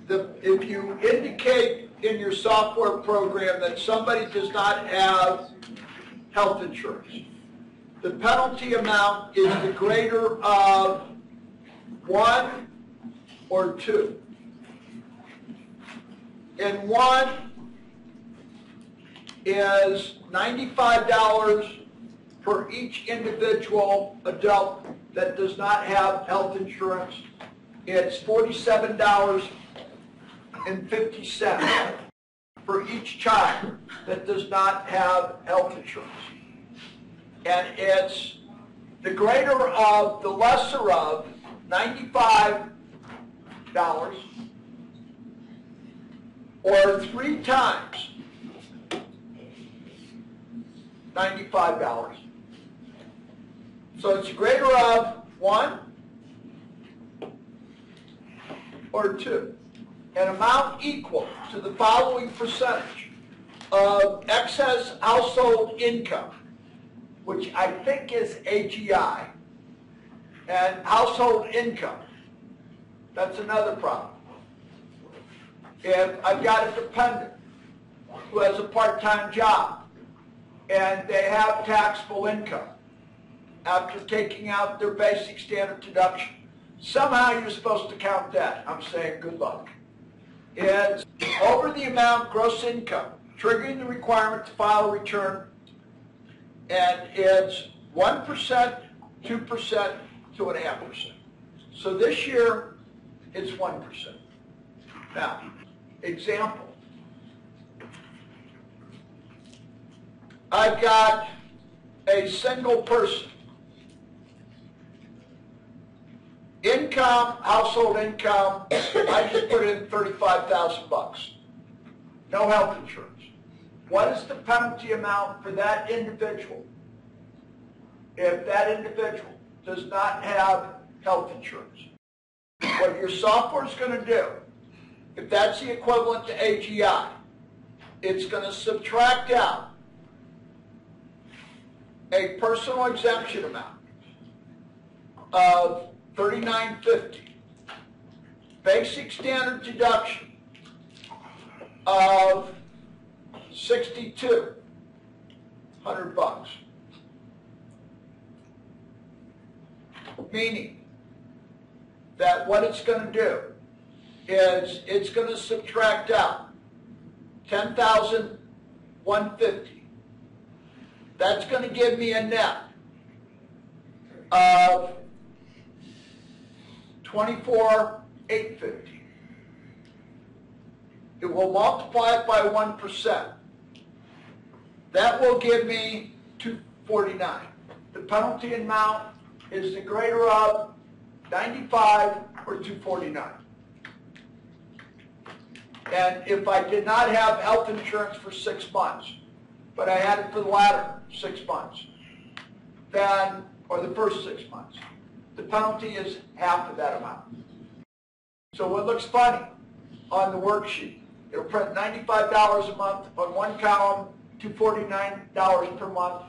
if you indicate in your software program that somebody does not have health insurance, the penalty amount is the greater of 1 or 2. And 1 is $95 per each individual adult that does not have health insurance. It's $47.50 for each child that does not have health insurance. And it's the greater of, the lesser of, $95 or 3 times $95. So it's greater of 1 or 2. An amount equal to the following percentage of excess household income, which I think is AGI, and household income. That's another problem. If I've got a dependent who has a part-time job and they have taxable income after taking out their basic standard deduction, somehow you're supposed to count that. I'm saying good luck. It's over the amount gross income, triggering the requirement to file a return, and it's 1%, 2%, 2.5%. So this year, it's 1%. Now, example. I've got a single person. Income, household income, I just put in $35,000. No health insurance. What is the penalty amount for that individual if that individual does not have health insurance? What your software is going to do, if that's the equivalent to AGI, it's going to subtract out a personal exemption amount of $39.50, basic standard deduction of $6,200, meaning that what it's going to do is it's going to subtract out $10,150. That's going to give me a net of $24,850. It will multiply it by 1%. That will give me $249. The penalty amount is the greater of 95 or 249. And if I did not have health insurance for 6 months, but I had it for the latter 6 months, then, or the first 6 months, the penalty is half of that amount. So what looks funny on the worksheet, it'll print $95 a month on one column, $249 per month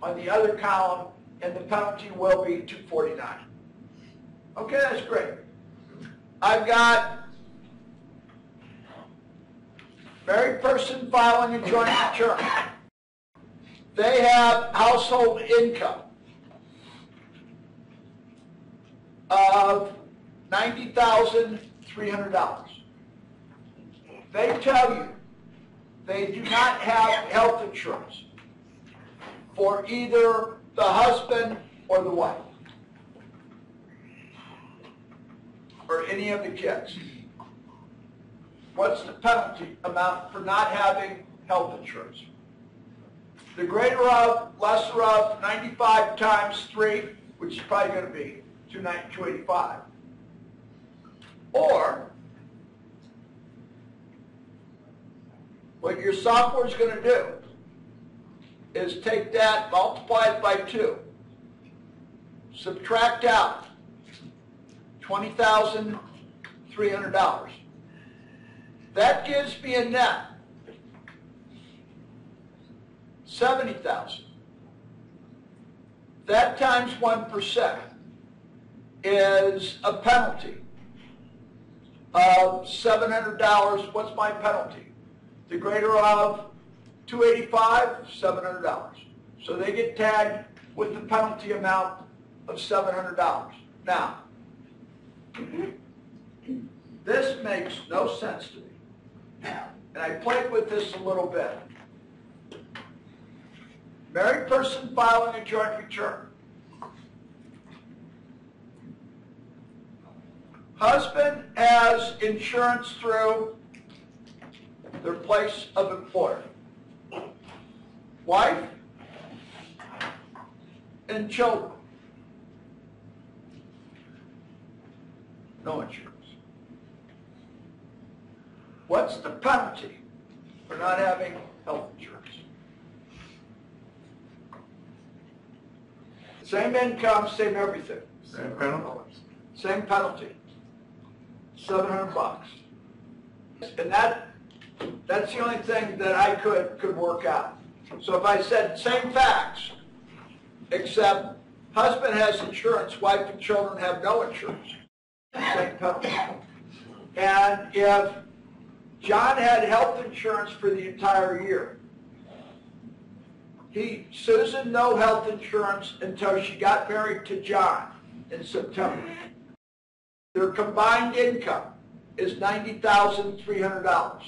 on the other column, and the penalty will be $249. Okay, that's great. I've got married person filing a joint return. They have household income of $90,300. They tell you they do not have health insurance for either the husband or the wife, or any of the kids. What's the penalty amount for not having health insurance? The greater of, lesser of, 95 times 3, which is probably going to be $285. Or, what your software is going to do is take that, multiply it by 2, subtract out $20,300. That gives me a net $70,000. That times 1% is a penalty of $700, what's my penalty? The greater of 285, $700. So they get tagged with the penalty amount of $700. Now, this makes no sense to me. And I played with this a little bit. Married person filing a joint return. Husband has insurance through their place of employment. Wife and children. No insurance. What's the penalty for not having health insurance? Same income, same everything. Same penalty. Same penalty. $700. And that's the only thing that I could work out. So if I said same facts, except husband has insurance, wife and children have no insurance, same penalty. And if John had health insurance for the entire year, Susan no health insurance until she got married to John in September. Their combined income is $90,300.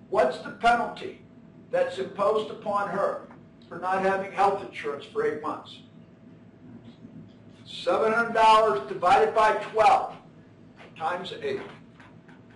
What's the penalty that's imposed upon her for not having health insurance for 8 months? $700 divided by 12 times 8.